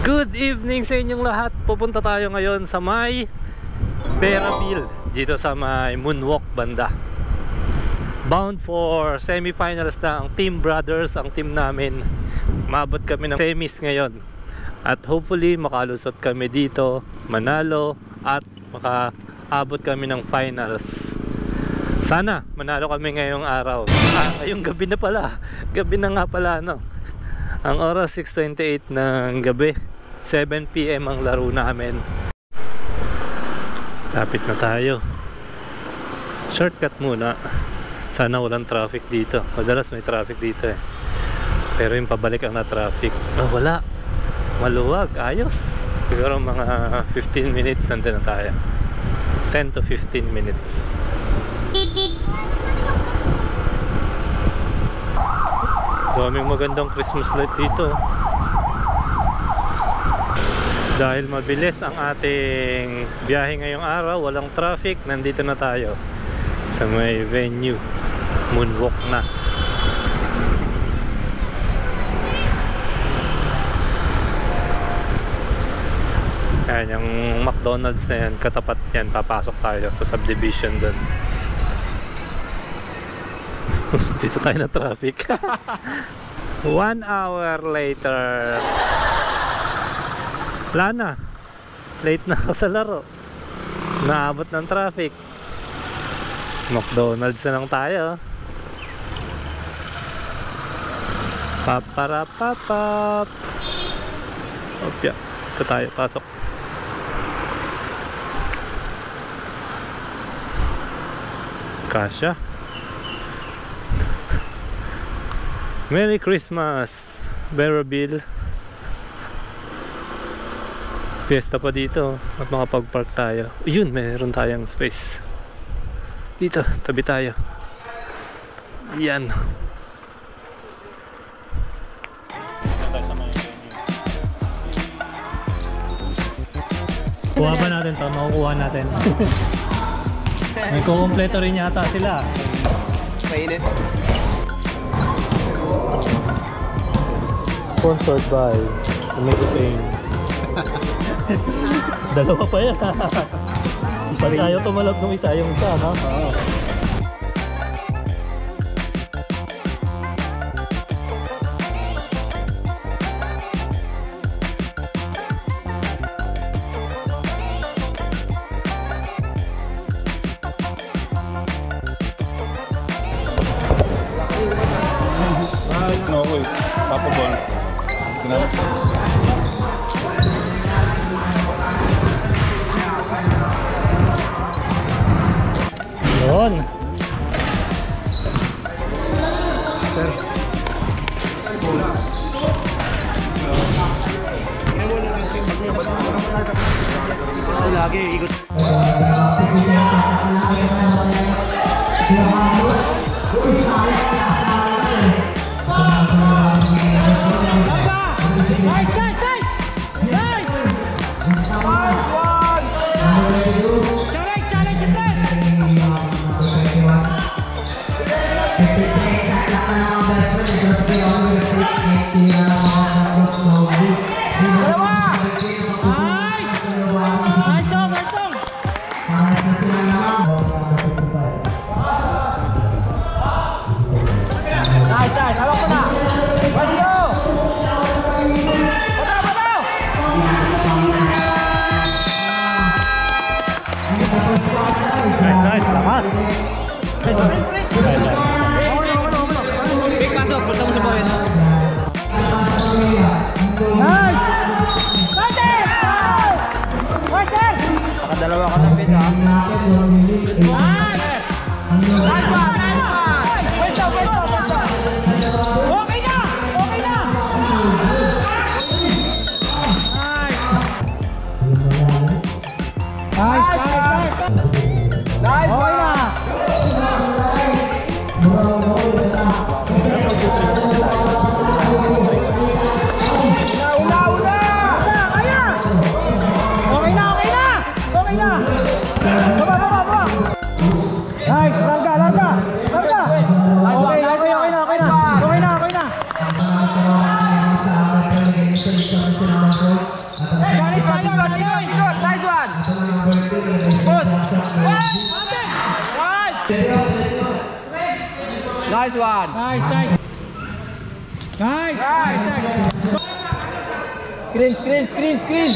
Good evening sa inyong lahat. Pupunta tayo ngayon sa may Beraville, dito sa may Moonwalk banda. Bound for semifinals na ang Team Brothers, ang team namin. Maabot kami ng semis ngayon. At hopefully makalusot kami dito, manalo, at makaabot kami ng finals. Sana manalo kami ngayong araw. Ngayong gabi na pala. Gabi na nga pala, no? Ang oras 6:28 ng gabi. 7 PM ang laro namin. Lapit na tayo. Shortcut muna. Sana walang traffic dito. Madalas may traffic dito eh. Pero yung pabalik ang na-traffic. Wala. Maluwag. Ayos. Siguro mga 15 minutes nandun na tayo. 10 to 15 minutes. Daming magandang Christmas light dito. Dahil mabilis ang ating biyahe ngayong araw, walang traffic, nandito na tayo sa may venue. Moonwalk na. Ayan, yung McDonald's na yan, katapat yan, papasok tayo sa subdivision doon. Dito tayo na traffic. 1 hour later. Wala na. Late na ako sa laro. Naabot ng traffic. McDonald's na lang tayo. Paparapapap. Opya. Ito tayo, pasok. Kasya. Merry Christmas, Beraville. Fiesta pa dito at makapag-park tayo. Yun, meron tayong space. Dito, tabi tayo. Yan. Kuha ba natin to? Makukuha natin. May kukumpleto rin yata sila. Mainit. Sponsored by Omega Pain. Dalawa pa yan. Isa tayo tumalab nung isa, yung isa, ha? Oo. No, wait. Papa Bon. Yun. Sir. Gusto lagi ikot. Nice one, ikot. Nice one. Push. Nice one. Nice. Screen.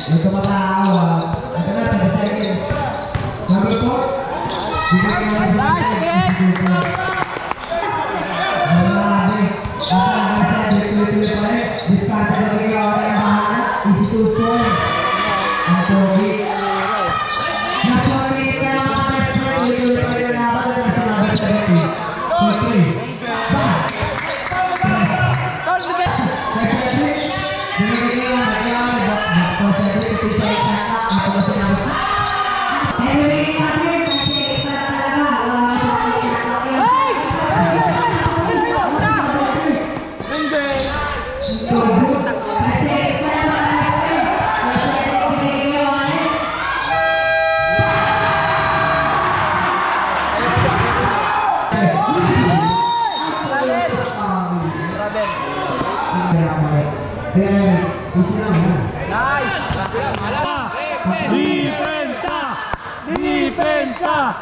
Depensa!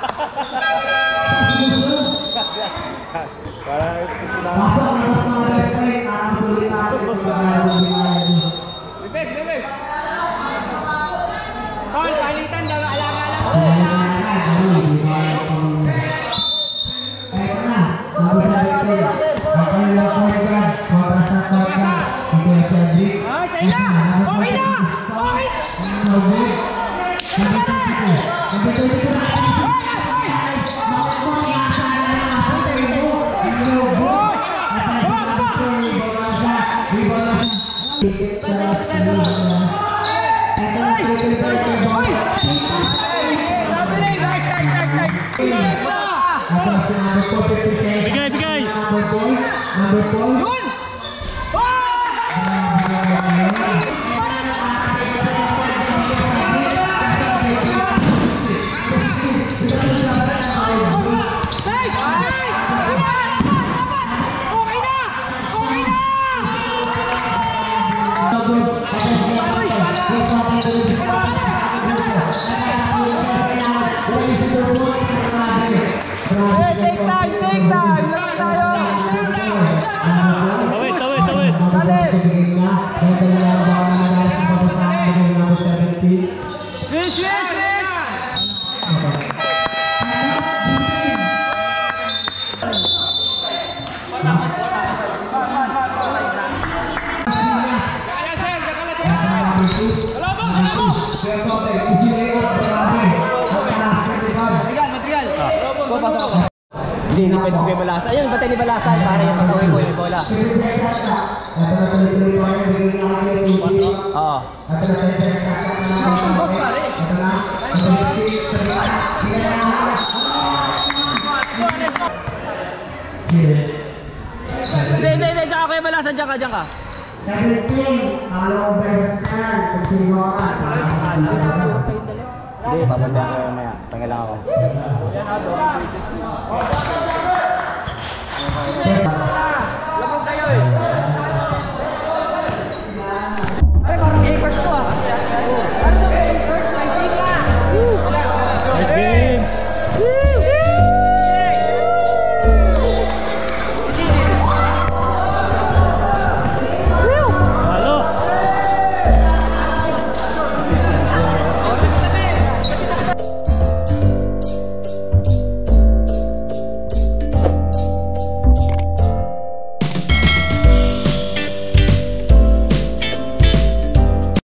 Tol, palitan daw, alaga lang. Bigay! Take time. Tawid! Hindi, defense ko yung Balasa. Ayun, batay ni Balasa para yung pag-uwi ko yung bola. Oo. Hindi, diyan ka kuya Balasa, diyan ka. 17, Malo Bestan, Pagsingoran. Hindi, papunta ko yung maya. Tanggal lang ako.